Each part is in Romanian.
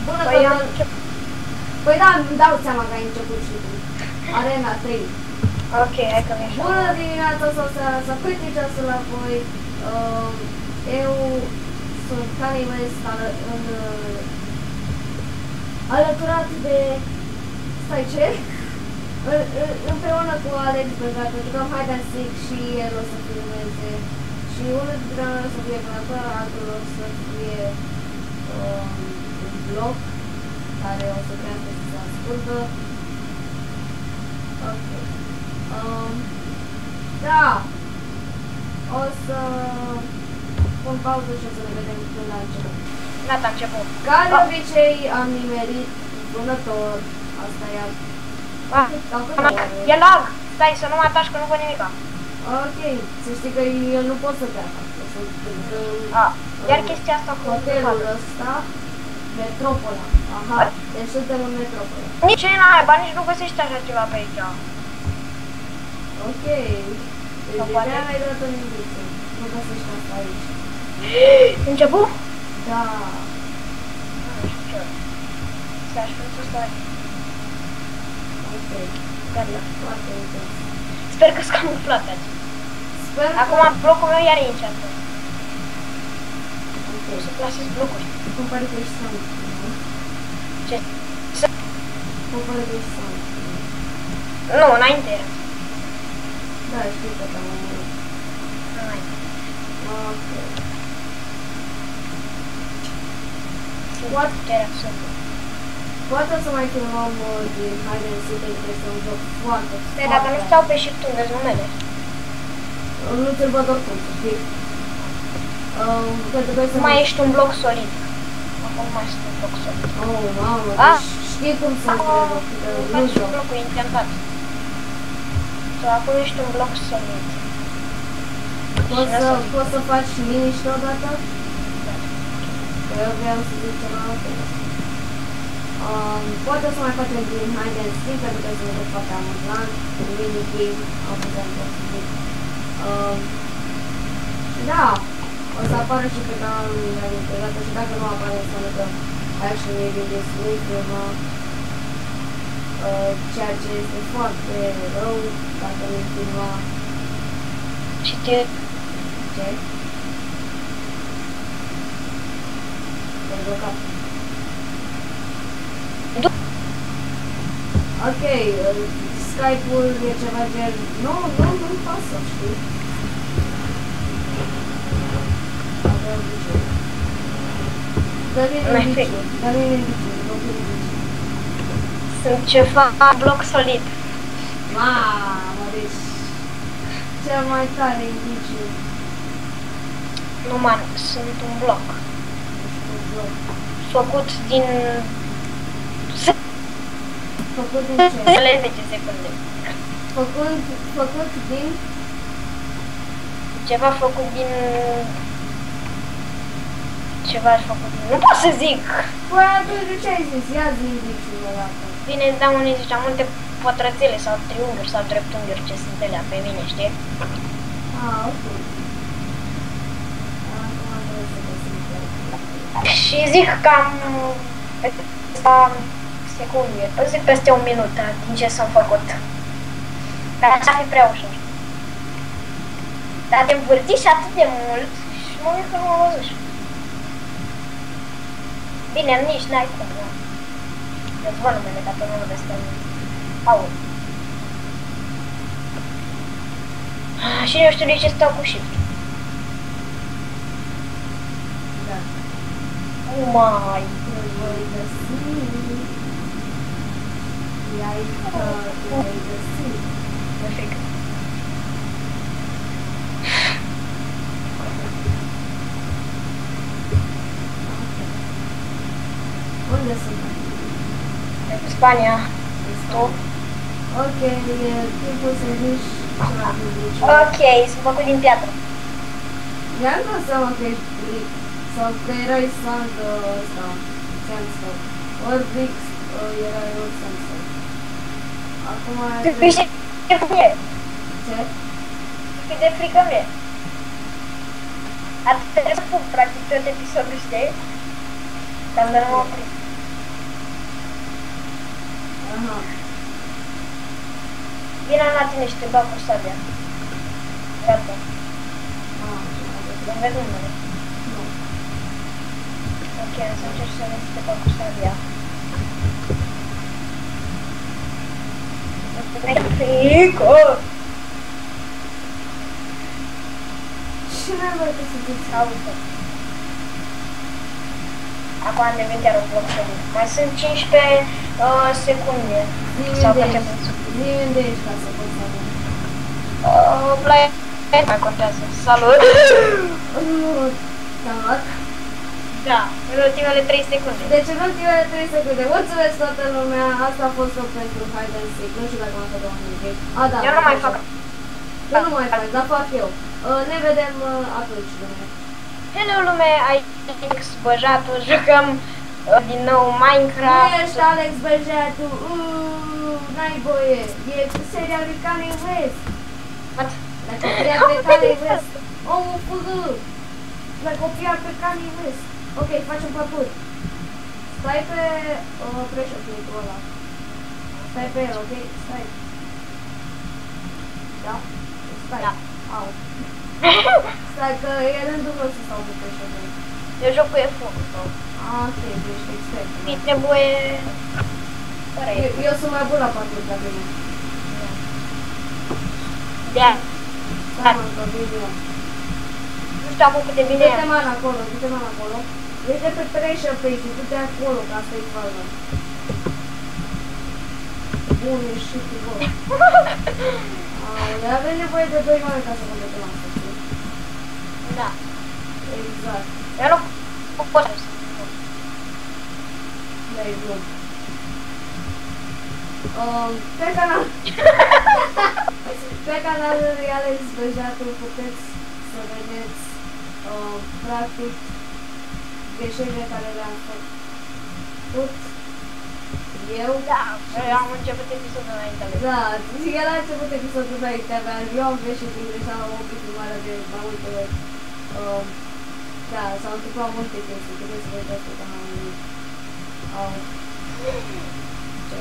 Bună Păi că... am început. Păi da, îmi dau seama că ai început și tu. Arena 3. Ok, hai că mi-e Bună dimineața sau seara sau cât e ceasul la voi. Eu sunt Kanye West alăturat de... Stai ce? Împreună cu Alex, pentru că jucăm Hide and Seek și el o să filmeze. Și unul dintre noi o să fie vânător, altul o să fie un vlog care o să crească și se ascultă. Ok. Da! O să pun pauză și o să ne vedem când la început. Gata, am început. Ca de obicei am nimerit vânător. Asta e E lag! Stai să nu mă atași că nu văd nimica. Ok, să știi că eu nu pot să plec acasă. Iar chestia asta cu hotelul ăsta, Metropola. Aha, deci suntem în Metropola. Nici n-ai bani, nici nu găsești așa ceva pe aici. Ok, deci de-aia mai dat în indiță. Nu găsești asta aici. Început? Da. Nu știu ce. Să-aș vrea să stai. Ok, Gata. foarte intens. Sper că-s camuflat azi. Sper că... Acum blocul meu iar e înceată. Ok. O să plasez blocuri. Compare că ești sound. Ce? Compare că ești sound. Nu, înainte era. Da, știu că te-am omorât. Înainte. Ok. What? Ce era super. Poate să mai filmăm din Hide and Seek, pentru că este un joc foarte, Stai, dacă nu stau pe shift vezi numele. Nu ți-l văd oricum, să știi. Pentru că Nu mai ești un bloc solid. Acum nu mai ești un bloc solid. Oh, mamă, deci știi cum sunt trebuie, nu faci joc. blocul intentat. Sau acum ești un bloc solid. Poți să faci liniște odată? Că eu vreau să zic ceva altfel. Poate să mai facem din Hide and Seek, pentru că sunt foarte amuzant, un minigame amuzant, pot să zic. Da, o să apară și pe canalul meu integrată și dacă nu apare înseamnă că Action Videos nu-i filma, ceea ce este foarte rău dacă nu-i filma. Și te... Ce? Te-ai blocat. Ok, Skype-ul e ceva gen... Nu-mi pasă, știi? Avem viciu. Dă-mi un viciu, Sunt ceva bloc solid. Mamă, deci... Cel mai tare indiciu. Nu, man, sunt un bloc. Făcut din... Făcut din ce? 10 secunde. Făcut din... Ceva făcut din... Ceva făcut din... Nu pot să zic! Păi atunci de ce ai zis? Ia zi indiciul ălată. Bine, îți dau unii zicea multe pătrățele sau triunghiuri sau dreptunghiuri ce sunt alea pe mine, știi? Ok. Acum trebuie să găsim. Și zic cam... secunde, zic peste un minut din ce s-am făcut. Dar așa fi prea ușor. Dar te învârti și atât de mult și mă uit că nu am văzut. Bine, nici n-ai cum, da. Îți văd numele dacă nu vezi pe mine. Aud. Și eu știu de ce stau cu shift. Da. Oh my. Îl voi găsi. I-ai găsi. Perfect. Unde suntem? În Spania. Tu? Ok, e timpul să zici ceva din viciu. Ok, sunt făcut din piatră. Mi-am dat seama că ești brick. Sau că erai sand ăsta, sandstone. Ori brick, erai ori sandstone. Acum Tu ești de frică. Ce? Cât de frică mie. Ar trebui să fug practic tot episodul, știi? Dar nu mă oprit. Aha. Vine la tine și te bag cu sabia. Gata. Ah, Îmi vezi numele. nu. Ok, să încerci să vezi să te bag cu sabia. Frică! Ce mai vrei să zici? Auzi. Acum am devenit iar un bloc felic. Mai sunt 15 secunde. Sau câte puțin. Zi-mi unde ești ca să pot să avem. Play mai contează. Salut! Nu, te-am luat? Da, în ultimele 3 secunde. Deci în ultimele 3 secunde. Mulțumesc toată lumea. Asta a fost tot pentru Hide and Seek. Nu știu dacă m-a făcut un nimic. A, da. Eu nu mai fac. Tu nu mai faci, dar fac eu. Ne vedem atunci, lume. Hello lume, Alex Băjatu, jucăm din nou Minecraft. Nu ești Alex Băjatu. N-ai voie. E seria lui Kanye West. What? L-a copiat pe Kanye West. Omul fugă. L-a copiat pe Kanye West. Ok, facem parcur. Stai pe pressure plate-ul ăla. Stai pe el, ok? Stai. Da? Stai. Da. Au. Stai că e rândul meu să stau pe pressure plate. Eu joc cu F1. Ok, ești expert. Mi trebuie... Eu sunt mai bun la parcur ca tine. De-aia. Stai mă, că vin eu. Nu știu acum cât de bine Du-te mă acolo, du-te mă acolo. Uite pe pressure plate, du-te acolo, că asta e fază. Bun, ești și tu, bă. Aolea, avem nevoie de 2 oameni ca să completăm asta, știi? Da. Exact. Eu nu pot să Da, e bun. Pe canal... Pe canalul lui Alex Băjatu puteți să vedeți practic greșelile care le-am făcut eu. Da, am început episodul înainte. Da, el a început episodul înainte, eu am greșit din greșeala o pic mare de mai multe ori. Da, s-au întâmplat multe chestii, trebuie să vedeți pe canalul lui. Ce?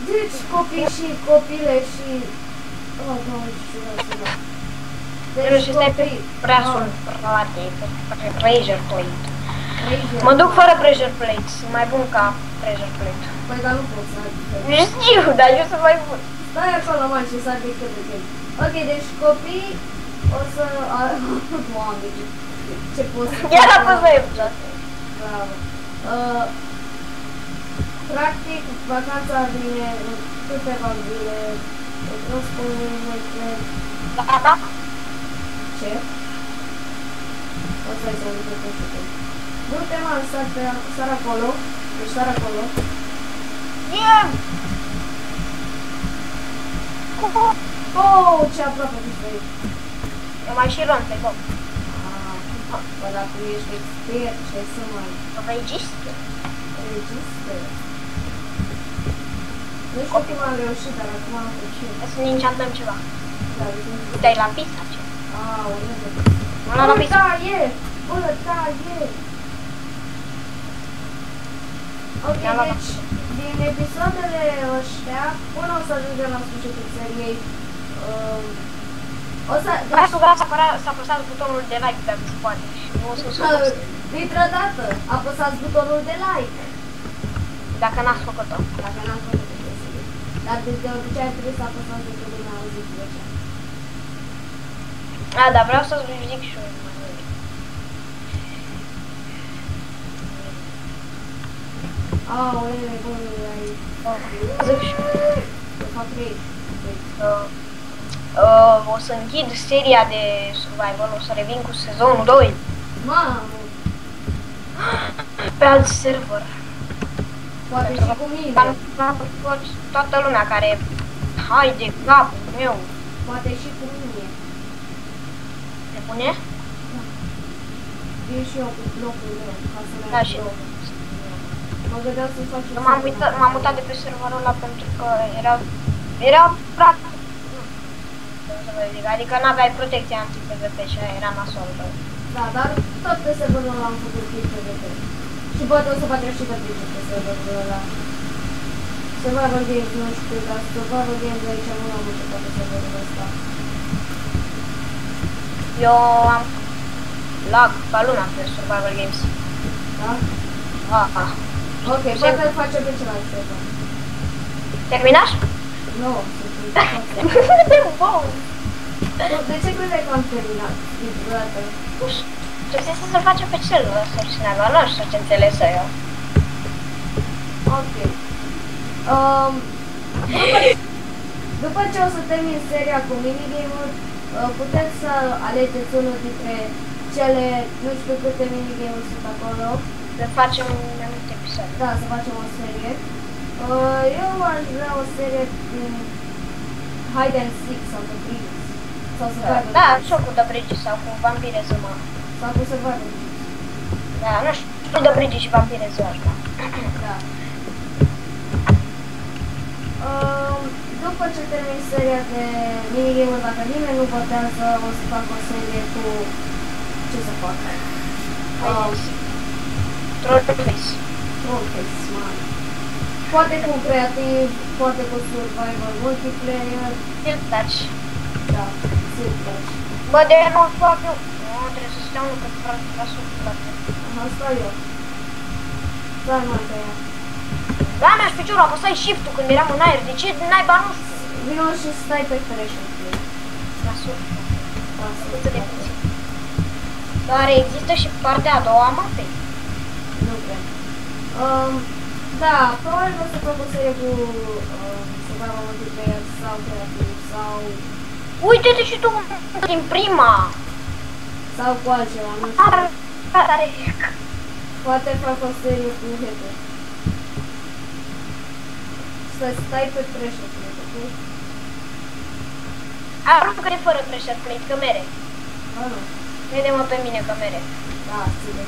Deci copii și copile și... Oh, doamne, ce ciudat. Deci stai pe brațul frate, pe pressure plate. Mă duc fără pressure plate, sunt mai bun ca pressure plate. Păi, dar nu pot să ai. Nu știu, dar eu sunt mai bun. Stai acolo, man, și să ai cât de timp. Ok, deci copii o să... Doamne, ce pot să... Chiar a fost mai bun. Bravo. Practic, vacanța vine în câteva zile. Nu spun nimic, cred. Gata? Ce? O să-i să uite pe șucă. Du-te, man, sar acolo. Deci sar acolo. Oh, ce aproape ești aici. Eu mai și ron pe bă. Bă, dar tu ești expert, ce să mai... Registră. Register. Nu știu cum am reușit, dar acum am reușit. Să ne enchantăm ceva. Da, Dai la pizza ce? unde? La pizza. Da, e! Bă, da, e! Ok, deci, din episoadele ăștia, până o să ajungem la sfârșitul seriei, o să... Vreau să apăsați butonul de like dacă se poate și nu o să dintr-o dată, apăsați butonul de like. Dacă n-ați făcut-o. Dacă n-ați făcut-o, desigur. Dar de obicei trebuie să apăsați de când n-am auzit de ce. A, dar vreau să-ți zic și eu. Aolele, bă, ai... Zic și eu. Eu fac rage. O să închid seria de survival, o să revin cu sezonul 2. Mamă! Pe alt server. Poate și cu mine. Toată lumea care... Hai de capul meu. Poate și cu mine. Te pune? Da. Vin și eu cu blocul meu, ca să Da, mai și bloc. Mă gândeam să fac și m-am mutat de pe serverul ăla pentru că erau practic... Adică n-aveai protecție anti-PVP și era nasol rău. Da, dar tot pe serverul ăla am făcut clip PVP. Și poate o să facem și Patricia pe serverul ăla. Survival Games, nu știu, dar Survival Games aici nu am început pe serverul ăsta. Eu am lag ca luna pe Survival Games. Da? Ok, poate îl facem pe celălalt server. Terminați? Nu, de ce credeai că am terminat? Dintr-odată. Nu știu, trebuie să-l facem pe celălalt original, nu știu ce înțeles eu. Ok. După ce o să termin seria cu minigame-uri, puteți să alegeți unul dintre cele, nu știu câte minigame-uri sunt acolo. Să facem mai multe episoade. Da, să facem o serie. Eu aș vrea o serie cu Hide and Seek sau The Bridges. Sau Survival. Da, și cu The Bridges sau cu Vampire Zuma. Sau cu Survival. Da, nu știu, The Bridges și Vampire Zuma. Da. După ce termin seria de minigame-uri, dacă nimeni nu votează, o să fac o serie cu... ce să fac? Trollface. Trollface, man. Poate cu creativ, poate cu survival multiplayer. Silk Touch. Da, Silk Touch. Bă, de nu fac eu. Nu, trebuie să stau încă la suflate. Aha, stau eu. Stai mai pe ea. Da, mi-aș piciorul, apăsai shift-ul când eram în aer. De ce naiba nu? Vino și stai pe pressure play. La suflate. Dar există și partea a doua, mă, pe? Nu cred. Da, probabil o să fac o serie cu survival multiplayer sau creativ sau... Uite-te și tu din prima! Sau cu altceva, nu știu. Tare. Poate fac o serie cu hacker. Să stai pe pressure plate, ok? Aruncă de fără pressure plate, că mere. Nu. Vede-mă pe mine că mere. Da, ține.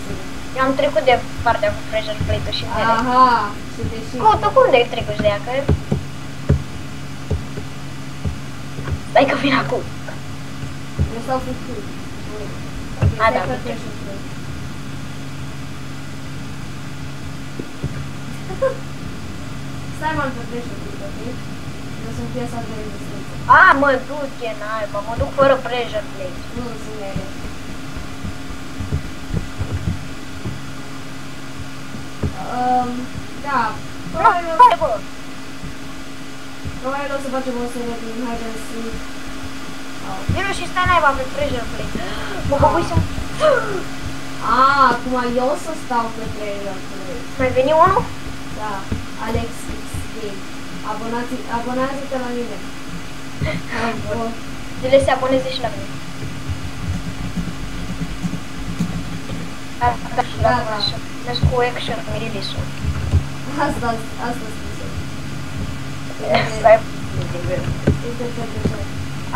Eu am trecut de partea cu pressure plate-ul și mere. Aha, și deși... Tu cum de-ai trecut de ea, că... Stai că vin acum. Eu stau cu tu. A, da, pe pressure plate. Stai mai pe pressure plate, ok? Eu sunt piesa de rezistență. A, mă du-te, naiba, mă duc fără pressure plate. Nu sunt mele. Da, probabil o să facem o serie din Hide and Seek. Vino și stai naiba pe pressure plate. Mă băgui să... Acum eu o să stau pe pressure plate. Mai veni unul? Da, Alex X Game. Abonează-te la mine. Zile se aboneze și la mine. Da. Deci cu action release-ul. Asta scrisă.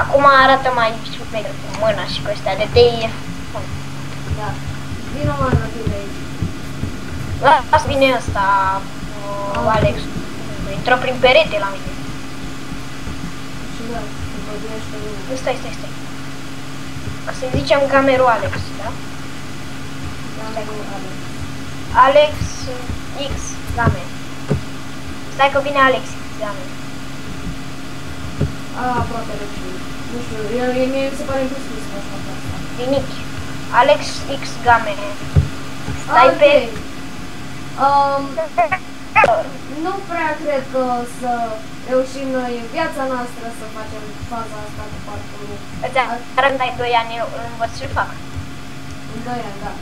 Acum arată mai super cu mâna și cu astea de TIF. Da. Vino mai rapid aici. Las vine ăsta, Alex. Intră prin perete la mine. Și da, se păduiește mine. Stai. Să-i zicem camerul Alex, da? Camerul Alex. Alex X Game. Stai că vine Alex X Game. Poate răcit. Nu știu, mie mi se pare imposibil să fac asta. Nimic. Alex X Game. Stai pe... Nu prea cred că o să reușim noi în viața noastră să facem faza asta cu parcurul. Când ai 2 ani, eu învăț ce fac. În 2 ani, da.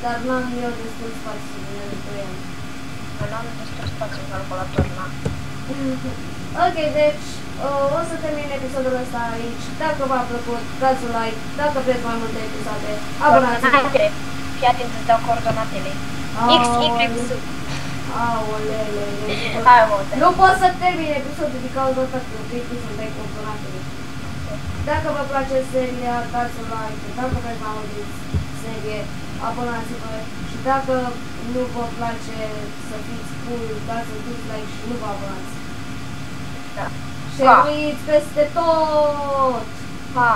Dar n-am eu destul spațiu în 2 ani. N-am destul spațiu în calculator, na. Ok, deci o să termin episodul ăsta aici. Dacă v-a plăcut, dați un like. Dacă vreți mai multe episoade, abonați-vă. Fii atent, îți dau coordonatele. X, Y, Z. Aolele. Nu pot să termin episodul din cauza asta că trebuie să dai coordonatele. Dacă vă place seria, dați un like. Dacă vreți mai multe serie, abonați-vă. Și dacă nu vă place să fiți cool, dați un dislike și nu vă abonați. Da. Și uiți peste tot! Pa!